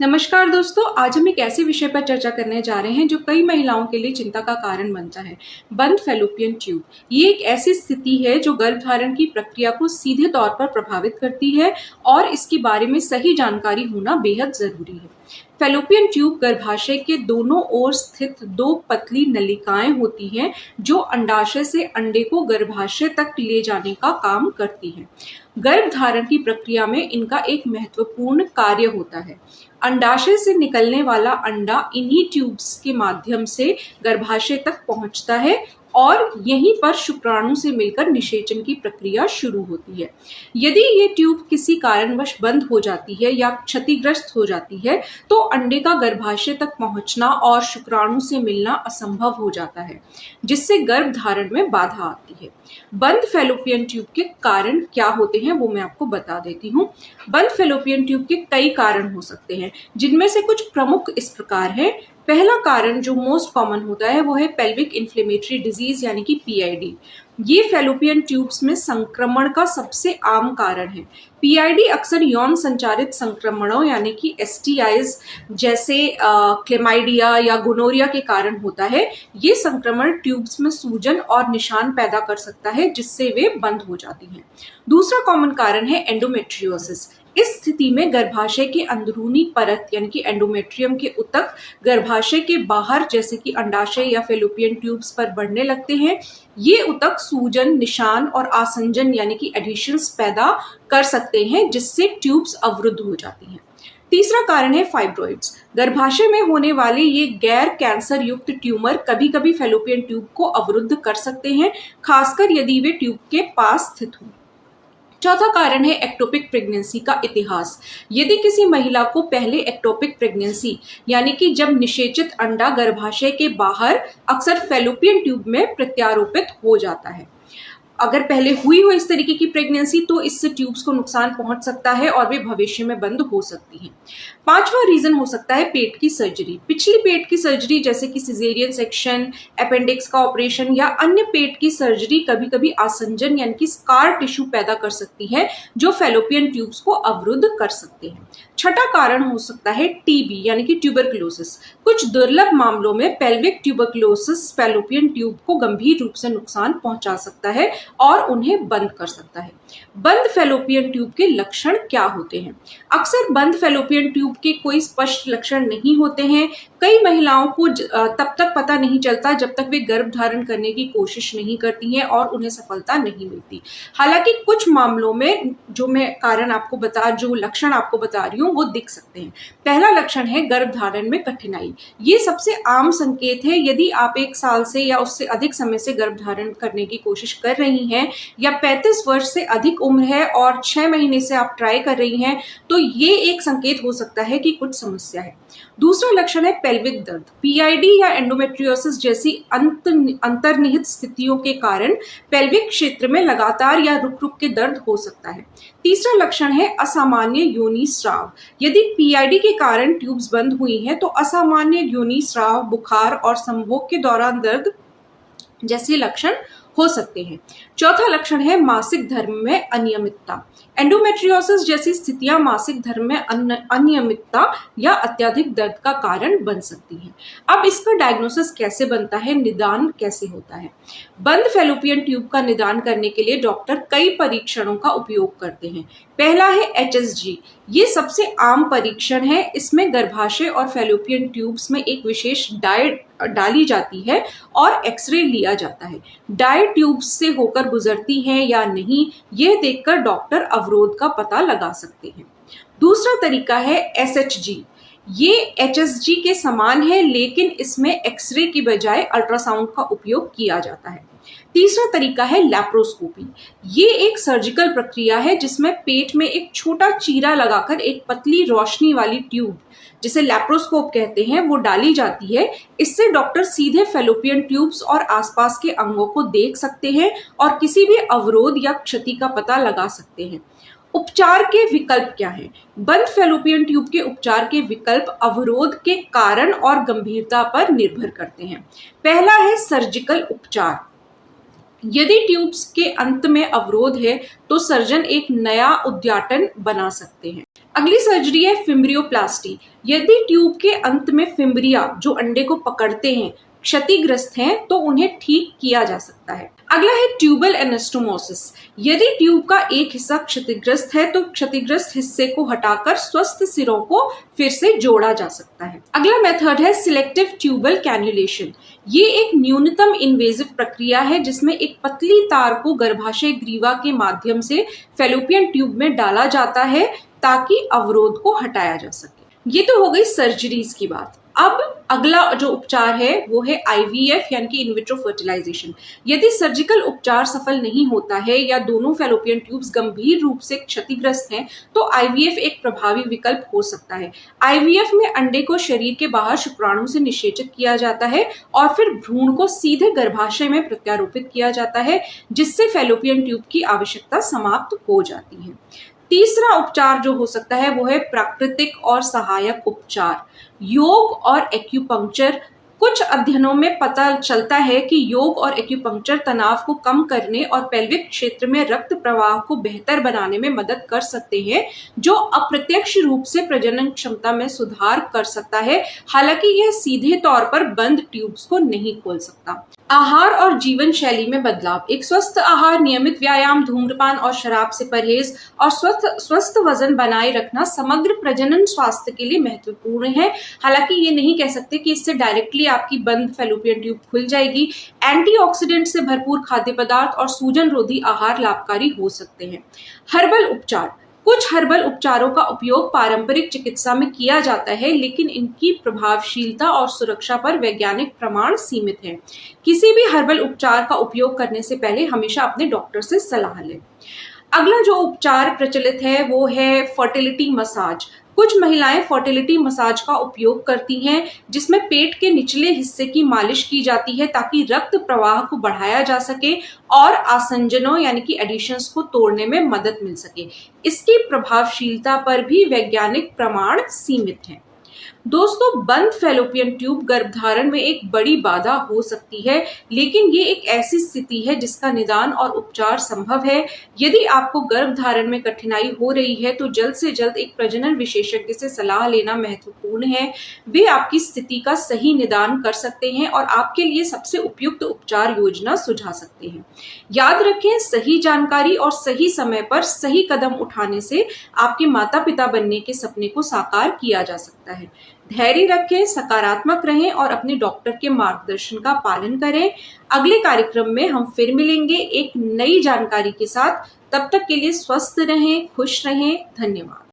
नमस्कार दोस्तों, आज हम एक ऐसे विषय पर चर्चा करने जा रहे हैं जो कई महिलाओं के लिए चिंता का कारण बनता है। बंद फैलोपियन ट्यूब ये एक ऐसी स्थिति है जो गर्भधारण की प्रक्रिया को सीधे तौर पर प्रभावित करती है और इसके बारे में सही जानकारी होना बेहद जरूरी है। फैलोपियन ट्यूब गर्भाशय के दोनों ओर स्थित दो पतली नलिकाएं होती हैं जो अंडाशय से अंडे को गर्भाशय तक ले जाने का काम करती हैं। गर्भधारण की प्रक्रिया में इनका एक महत्वपूर्ण कार्य होता है। अंडाशय से निकलने वाला अंडा इन्हीं ट्यूब्स के माध्यम से गर्भाशय तक पहुंचता है और यहीं पर शुक्राणु से मिलकर निषेचन की प्रक्रिया शुरू होती है। यदि ये ट्यूब किसी कारणवश बंद हो जाती है या क्षतिग्रस्त हो जाती है तो अंडे का गर्भाशय तक पहुंचना और शुक्राणु से मिलना असंभव हो जाता है, जिससे गर्भधारण में बाधा आती है। बंद फैलोपियन ट्यूब के कारण क्या होते हैं वो मैं आपको बता देती हूँ। बंद फैलोपियन ट्यूब के कई कारण हो सकते हैं, जिनमें से कुछ प्रमुख इस प्रकार है। पहला कारण जो मोस्ट कॉमन होता है वो है पेल्विक इन्फ्लेमेटरी डिजीज यानी कि पीआईडी। ये फैलोपियन ट्यूब्स में संक्रमण का सबसे आम कारण है। पीआईडी अक्सर यौन संचारित संक्रमणों यानी कि एसटीआईज जैसे क्लेमाइडिया या गोनोरिया के कारण होता है। ये संक्रमण ट्यूब्स में सूजन और निशान पैदा कर सकता है, जिससे वे बंद हो जाती हैं। दूसरा कॉमन कारण है एंडोमेट्रियोसिस। इस स्थिति में गर्भाशय के अंदरूनी परत यानी कि एंडोमेट्रियम के ऊतक गर्भाशय के बाहर जैसे कि अंडाशय या फैलोपियन ट्यूब्स पर बढ़ने लगते हैं। ये ऊतक सूजन, निशान और आसंजन यानी कि एडिशंस पैदा कर सकते हैं, जिससे ट्यूब्स अवरुद्ध हो जाती हैं। तीसरा कारण है फाइब्रॉइड्स। गर्भाशय में होने वाले ये गैर कैंसर युक्त ट्यूमर कभी कभी फैलोपियन ट्यूब को अवरुद्ध कर सकते हैं, खासकर यदि वे ट्यूब के पास स्थित हों। चौथा कारण है एक्टोपिक प्रेगनेंसी का इतिहास। यदि किसी महिला को पहले एक्टोपिक प्रेगनेंसी यानी कि जब निषेचित अंडा गर्भाशय के बाहर अक्सर फैलोपियन ट्यूब में प्रत्यारोपित हो जाता है, अगर पहले हुई हो इस तरीके की प्रेगनेंसी तो इससे ट्यूब्स को नुकसान पहुंच सकता है और वे भविष्य में बंद हो सकती हैं। पांचवा रीजन हो सकता है पेट की सर्जरी। पिछली पेट की सर्जरी जैसे कि सिजेरियन सेक्शन, अपेंडिक्स का ऑपरेशन या अन्य पेट की सर्जरी कभी कभी आसंजन यानी कि स्कार टिश्यू पैदा कर सकती है जो फैलोपियन ट्यूब्स को अवरुद्ध कर सकते हैं। छठा कारण हो सकता है टीबी यानी कि ट्यूबरकुलोसिस। कुछ दुर्लभ मामलों में पेल्विक ट्यूबरकुलोसिस फैलोपियन ट्यूब को गंभीर रूप से नुकसान पहुंचा सकता है और उन्हें बंद कर सकता है। बंद फैलोपियन ट्यूब के लक्षण क्या होते हैं? अक्सर बंद फैलोपियन ट्यूब के कोई स्पष्ट लक्षण नहीं होते हैं। कई महिलाओं को तब तक पता नहीं चलता जब तक वे गर्भधारण करने की कोशिश नहीं करती हैं और उन्हें सफलता नहीं मिलती। हालांकि कुछ मामलों में जो लक्षण आपको बता रही हूँ वो दिख सकते हैं। पहला लक्षण है गर्भधारण में कठिनाई। ये सबसे आम संकेत है। यदि आप 1 साल से या उससे अधिक समय से गर्भधारण करने की कोशिश कर रही हैं या 35 वर्ष से अधिक उम्र है और 6 महीने से आप ट्राई कर रही हैं तो ये एक संकेत हो सकता है कि कुछ समस्या है। दूसरा लक्षण है पेल्विक दर्द। पीआईडी या एंडोमेट्रियोसिस जैसी अंतर्निहित स्थितियों के कारण पेल्विक क्षेत्र में लगातार या रुक रुक के दर्द हो सकता है। तीसरा लक्षण है असामान्य योनि स्राव। यदि पीआईडी के कारण ट्यूब्स बंद हुई हैं तो असामान्य योनि स्राव, बुखार और संभोग के दौरान दर्द जैसे लक्षण हो सकते हैं। चौथा लक्षण है मासिक धर्म में अनियमितता। एंडोमेट्रियोसिस जैसी स्थितियां मासिक धर्म में अनियमितता या अत्यधिक दर्द का कारण बन सकती हैं। अब इसका डायग्नोसिस कैसे बनता है, निदान कैसे होता है? बंद फैलोपियन ट्यूब का निदान करने के लिए डॉक्टर कई परीक्षणों का उपयोग करते हैं। पहला है एचएसजी। ये सबसे आम परीक्षण है। इसमें गर्भाशय और फैलोपियन ट्यूब्स में एक विशेष डाई डाली जाती है और एक्सरे लिया जाता है। डाई ट्यूब्स से होकर गुजरती है या नहीं, यह देखकर डॉक्टर अवरोध का पता लगा सकते हैं। दूसरा तरीका है एसएचजी। ये एचएसजी के समान है लेकिन इसमें एक्सरे की बजाय अल्ट्रासाउंड का उपयोग किया जाता है। तीसरा तरीका है लैप्रोस्कोपी। ये एक सर्जिकल प्रक्रिया है जिसमें पेट में एक छोटा चीरा लगाकर एक पतली रोशनी वाली ट्यूब, जिसे लैप्रोस्कोप कहते हैं, वो डाली जाती है। इससे डॉक्टर सीधे फैलोपियन ट्यूब्स और आसपास के अंगों को देख सकते हैं और किसी भी अवरोध या क्षति का पता लगा सकते हैं। उपचार के विकल्प क्या हैं? बंद फैलोपियन ट्यूब के उपचार के विकल्प अवरोध के कारण और गंभीरता पर निर्भर करते हैं। पहला है सर्जिकल उपचार। यदि ट्यूब्स के अंत में अवरोध है तो सर्जन एक नया उद्याटन बना सकते हैं। अगली सर्जरी है फिम्ब्रियोप्लास्टी। यदि ट्यूब के अंत में फिम्ब्रिया जो अंडे को पकड़ते हैं क्षतिग्रस्त हैं तो उन्हें ठीक किया जा सकता है। अगला है ट्यूबल एनास्टोमोसिस। यदि ट्यूब का एक हिस्सा क्षतिग्रस्त है तो क्षतिग्रस्त हिस्से को हटाकर स्वस्थ सिरों को फिर से जोड़ा जा सकता है। अगला मेथड है सिलेक्टिव ट्यूबल कैन्युलेशन। ये एक न्यूनतम इन्वेजिव प्रक्रिया है जिसमें एक पतली तार को गर्भाशय ग्रीवा के माध्यम से फैलोपियन ट्यूब में डाला जाता है ताकि अवरोध को हटाया जा सके। ये तो हो गई सर्जरीज की बात। अब अगला जो उपचार है वो है आईवीएफ यानी कि इनविट्रो फर्टिलाइजेशन। यदि सर्जिकल उपचार सफल नहीं होता है या दोनों फैलोपियन ट्यूब्स गंभीर रूप से क्षतिग्रस्त हैं तो आईवीएफ एक प्रभावी विकल्प हो सकता है। आईवीएफ में अंडे को शरीर के बाहर शुक्राणु से निषेचित किया जाता है और फिर भ्रूण को सीधे गर्भाशय में प्रत्यारोपित किया जाता है जिससे फैलोपियन ट्यूब की आवश्यकता समाप्त हो जाती है। तीसरा उपचार जो हो सकता है वो है प्राकृतिक और सहायक उपचार, योग और एक्यूपंक्चर। कुछ अध्ययनों में पता चलता है कि योग और एक्यूपंक्चर तनाव को कम करने और पेल्विक क्षेत्र में रक्त प्रवाह को बेहतर बनाने में मदद कर सकते हैं, जो अप्रत्यक्ष रूप से प्रजनन क्षमता में सुधार कर सकता है। हालांकि यह सीधे तौर पर बंद ट्यूब्स को नहीं खोल सकता। आहार और जीवन शैली में बदलाव। एक स्वस्थ आहार, नियमित व्यायाम, धूम्रपान और शराब से परहेज और स्वस्थ वजन बनाए रखना समग्र प्रजनन स्वास्थ्य के लिए महत्वपूर्ण है। हालांकि ये नहीं कह सकते कि इससे डायरेक्टली आपकी बंद फैलोपियन ट्यूब खुल जाएगी। एंटीऑक्सीडेंट से भरपूर खाद्य पदार्थ और सूजन रोधी आहार लाभकारी हो सकते हैं। हर्बल उपचार। कुछ हर्बल उपचारों का उपयोग पारंपरिक चिकित्सा में किया जाता है लेकिन इनकी प्रभावशीलता और सुरक्षा पर वैज्ञानिक प्रमाण सीमित है। किसी भी हर्बल उपचार का उपयोग करने से पहले हमेशा अपने डॉक्टर से सलाह लें। अगला जो उपचार प्रचलित है वो है फर्टिलिटी मसाज। कुछ महिलाएं फर्टिलिटी मसाज का उपयोग करती हैं जिसमें पेट के निचले हिस्से की मालिश की जाती है ताकि रक्त प्रवाह को बढ़ाया जा सके और आसंजनों यानी कि एडिशंस को तोड़ने में मदद मिल सके। इसकी प्रभावशीलता पर भी वैज्ञानिक प्रमाण सीमित हैं। दोस्तों, बंद फैलोपियन ट्यूब गर्भधारण में एक बड़ी बाधा हो सकती है, लेकिन ये एक ऐसी स्थिति है जिसका निदान और उपचार संभव है। यदि आपको गर्भधारण में कठिनाई हो रही है तो जल्द से जल्द एक प्रजनन विशेषज्ञ से सलाह लेना महत्वपूर्ण है। वे आपकी स्थिति का सही निदान कर सकते हैं और आपके लिए सबसे उपयुक्त उपचार योजना सुझा सकते हैं। याद रखें, सही जानकारी और सही समय पर सही कदम उठाने से आपके माता पिता बनने के सपने को साकार किया जा सकता है। धैर्य रखें, सकारात्मक रहें और अपने डॉक्टर के मार्गदर्शन का पालन करें। अगले कार्यक्रम में हम फिर मिलेंगे एक नई जानकारी के साथ। तब तक के लिए स्वस्थ रहें, खुश रहें। धन्यवाद।